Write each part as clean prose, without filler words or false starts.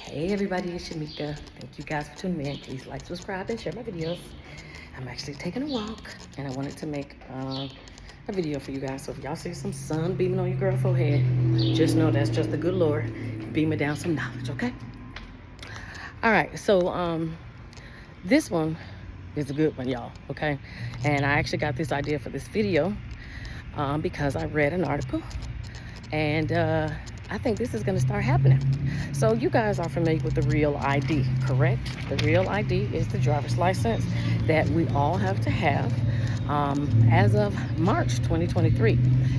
Hey everybody, it's Shamika. Thank you guys for tuning in. Please like, subscribe, and share my videos. I'm actually taking a walk, and I wanted to make a video for you guys. So if y'all see some sun beaming on your girl forehead, just know that's just the good Lord beaming down some knowledge, okay? All right, so this one is a good one, y'all, okay? And I actually got this idea for this video because I read an article, and I think this is going to start happening. So you guys are familiar with the real ID, correct? The real ID is the driver's license that we all have to have as of March 2023.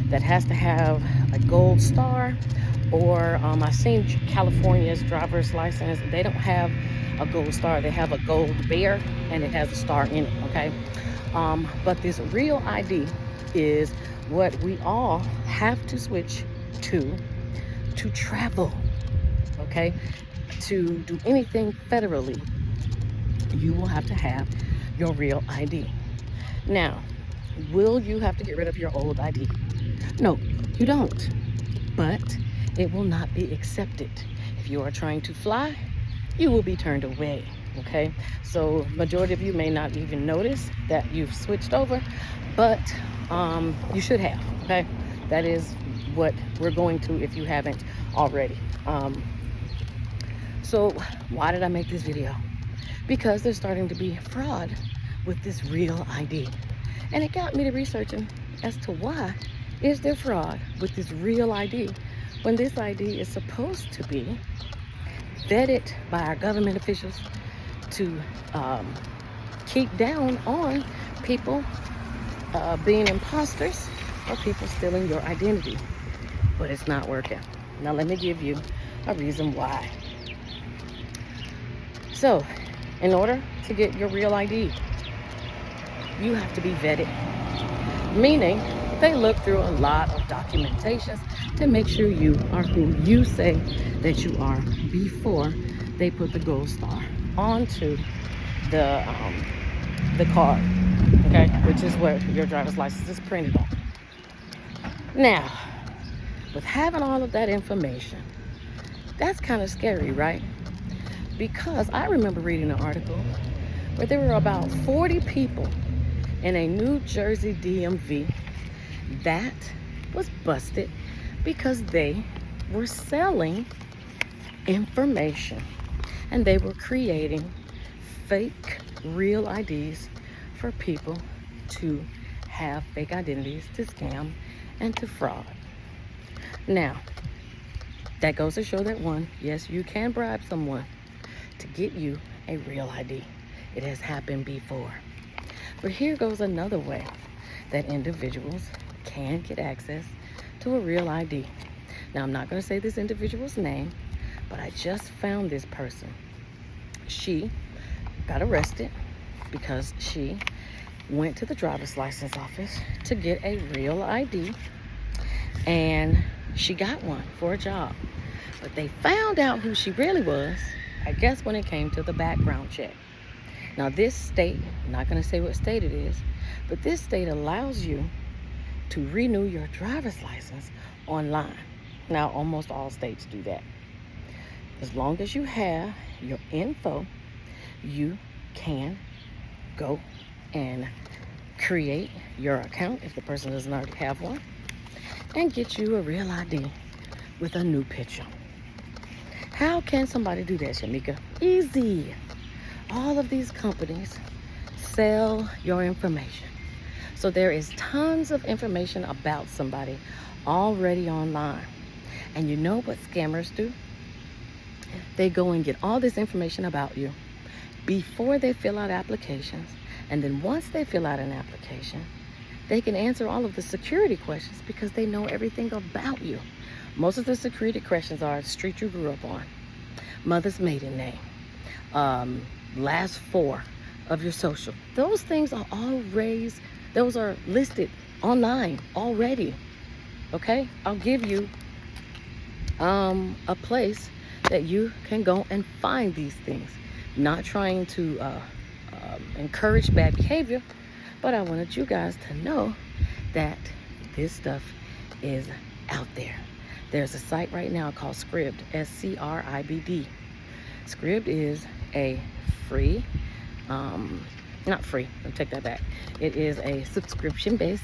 That has to have a gold star, or I've seen California's driver's license. They don't have a gold star. They have a gold bear, and it has a star in it, okay? But this real ID is what we all have to switch to travel, okay? To do anything federally, you will have to have your real ID. Now, will you have to get rid of your old ID? No, you don't. But it will not be accepted. If you are trying to fly, you will be turned away, okay? So majority of you may not even notice that you've switched over, but you should have, okay? That is what we're going to if you haven't already. So why did I make this video? Because there's starting to be fraud with this real ID. And it got me to researching as to why is there fraud with this real ID when this ID is supposed to be vetted by our government officials to keep down on people being imposters or people stealing your identity. But it's not working. Now let me give you a reason why. So, in order to get your real ID, you have to be vetted. Meaning, they look through a lot of documentations to make sure you are who you say that you are before they put the gold star onto the card, okay? Which is what your driver's license is printed on. Now, with having all of that information, that's kind of scary, right? Because I remember reading an article where there were about 40 people in a New Jersey DMV that was busted because they were selling information and they were creating fake real IDs for people to have fake identities, to scam and to fraud. Now, that goes to show that one, yes, you can bribe someone to get you a real ID. It has happened before. But here goes another way that individuals can get access to a real ID. Now, I'm not going to say this individual's name, but I just found this person. She got arrested because she went to the driver's license office to get a real ID, and she got one for a job. But they found out who she really was, I guess, when it came to the background check. Now, this state, I'm not going to say what state it is, but this state allows you to renew your driver's license online. Now, almost all states do that. As long as you have your info, you can go and create your account if the person doesn't already have one, and get you a real ID with a new picture. How can somebody do that, Shamika? Easy. All of these companies sell your information. So there is tons of information about somebody already online. And you know what scammers do? They go and get all this information about you before they fill out applications. And then once they fill out an application, they can answer all of the security questions because they know everything about you. Most of the security questions are street you grew up on, mother's maiden name, last four of your social. Those things are those are listed online already, okay? I'll give you a place that you can go and find these things. Not trying to encourage bad behavior, but I wanted you guys to know that this stuff is out there. There's a site right now called Scribd, SCRIBD. Scribd is a free, not free, I'll take that back. It is a subscription-based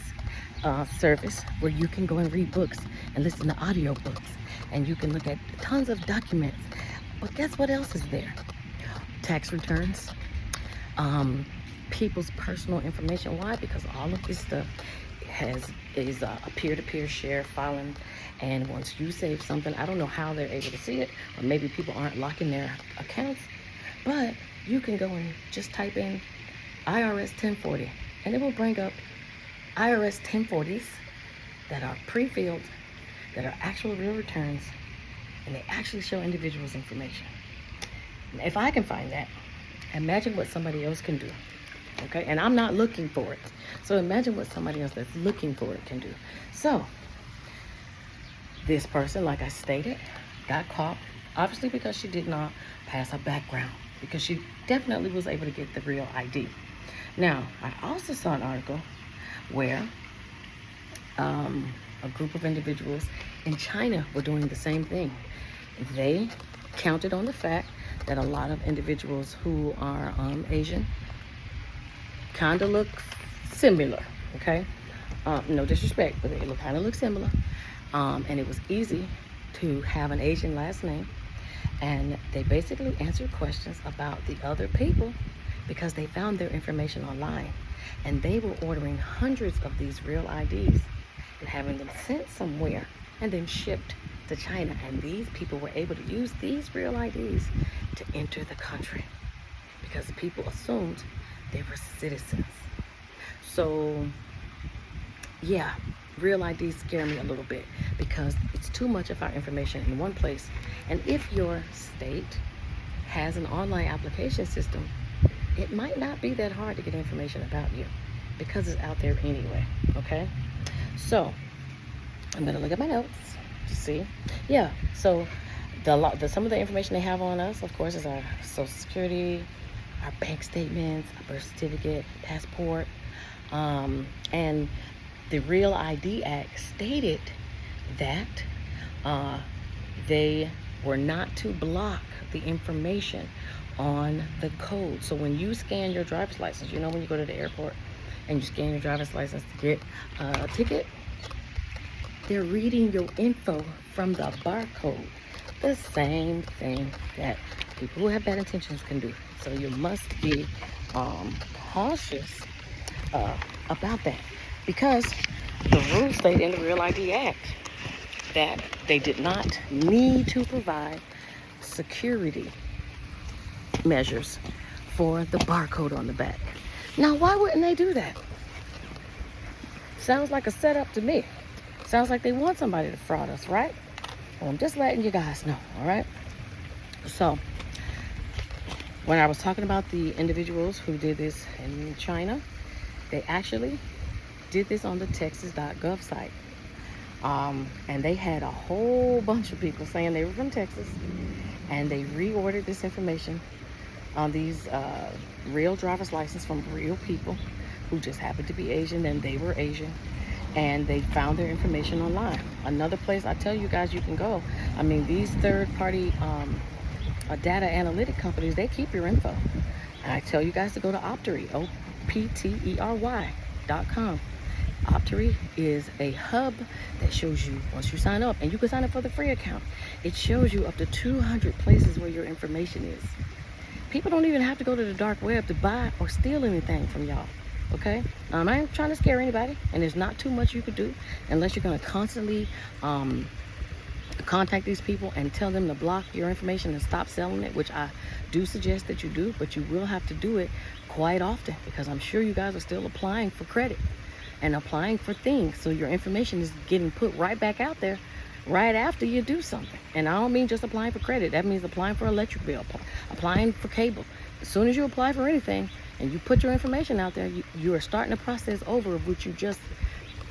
service where you can go and read books and listen to audiobooks, and you can look at tons of documents. But guess what else is there? Tax returns, people's personal information. Why? Because all of this stuff is a peer-to-peer share filing, and once you save something, I don't know how they're able to see it, or maybe people aren't locking their accounts, but you can go and just type in IRS 1040, and it will bring up IRS 1040s that are pre-filled, that are actual real returns, and they actually show individuals' information. If I can find that, imagine what somebody else can do. Okay, and I'm not looking for it. So imagine what somebody else that's looking for it can do. So this person, like I stated, got caught, obviously because she did not pass a background, because she definitely was able to get the real ID. Now, I also saw an article where a group of individuals in China were doing the same thing. They counted on the fact that a lot of individuals who are Asian kind of look similar, okay? No disrespect, but they kind of look similar. And it was easy to have an Asian last name. And they basically answered questions about the other people because they found their information online. And they were ordering hundreds of these real IDs and having them sent somewhere and then shipped to China. And these people were able to use these real IDs to enter the country because the people assumed they were citizens. So yeah, real IDs scare me a little bit because it's too much of our information in one place. And if your state has an online application system, it might not be that hard to get information about you because it's out there anyway, okay? So I'm gonna look at my notes to see. Yeah, so some of the information they have on us, of course, is our Social Security, our bank statements, our birth certificate, passport, and the Real ID Act stated that they were not to block the information on the code. So when you scan your driver's license, you know, when you go to the airport and you scan your driver's license to get a ticket, they're reading your info from the barcode. The same thing that people who have bad intentions can do. So you must be cautious about that, because the rules state in the Real ID Act that they did not need to provide security measures for the barcode on the back. Now, why wouldn't they do that? Sounds like a setup to me. Sounds like they want somebody to fraud us, right? Well, I'm just letting you guys know, all right? So, when I was talking about the individuals who did this in China, they actually did this on the texas.gov site. And they had a whole bunch of people saying they were from Texas, and they reordered this information on these real driver's license from real people who just happened to be Asian, and they were Asian, and they found their information online. Another place I tell you guys you can go, I mean, these third-party data analytic companies, they keep your info. And I tell you guys to go to Optery, OPTERY.com. Optery is a hub that shows you, once you sign up, and you can sign up for the free account, it shows you up to 200 places where your information is. People don't even have to go to the dark web to buy or steal anything from y'all, okay? I ain't trying to scare anybody, and there's not too much you could do unless you're going to constantly contact these people and tell them to block your information and stop selling it, which I do suggest that you do, but you will have to do it quite often, because I'm sure you guys are still applying for credit and applying for things, so your information is getting put right back out there right after you do something. And I don't mean just applying for credit. That means applying for electric bill, applying for cable. As soon as you apply for anything and you put your information out there, you are starting a process over of which you just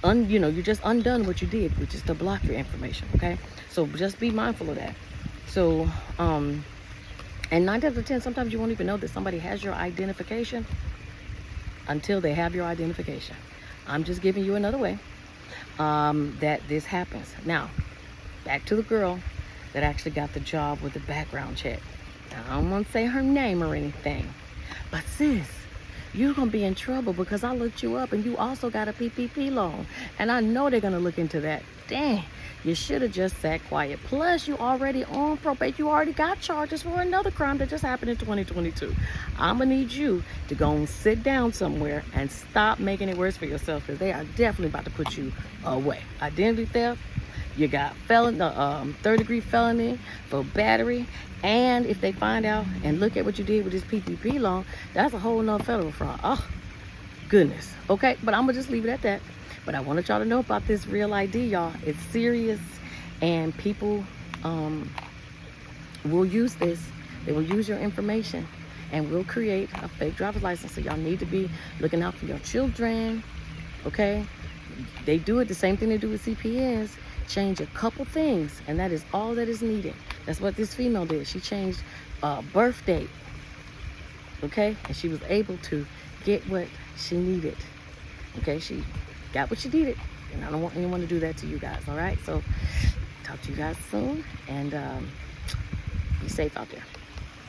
you just undone what you did, which is to block your information, okay? So just be mindful of that. So and 9 times out of 10, sometimes you won't even know that somebody has your identification until they have your identification. I'm just giving you another way that this happens. Now, back to the girl that actually got the job with the background check. I don't want to say her name or anything, but sis, you're going to be in trouble because I looked you up and you also got a PPP loan. And I know they're going to look into that. Dang, you should have just sat quiet. Plus, you already on probation. You already got charges for another crime that just happened in 2022. I'm going to need you to go and sit down somewhere and stop making it worse for yourself, because they are definitely about to put you away. Identity theft. You got third-degree felony for battery. And if they find out and look at what you did with this PPP loan, that's a whole nother federal fraud. Oh, goodness. Okay, but I'm going to just leave it at that. But I wanted y'all to know about this Real ID, y'all. It's serious, and people will use this. They will use your information and will create a fake driver's license. So y'all need to be looking out for your children, okay? They do it the same thing they do with CPS. Change a couple things, and that is all that is needed. That's what this female did. She changed birth date, okay? And she was able to get what she needed, okay? She got what she needed, and I don't want anyone to do that to you guys, all right? So talk to you guys soon, and be safe out there.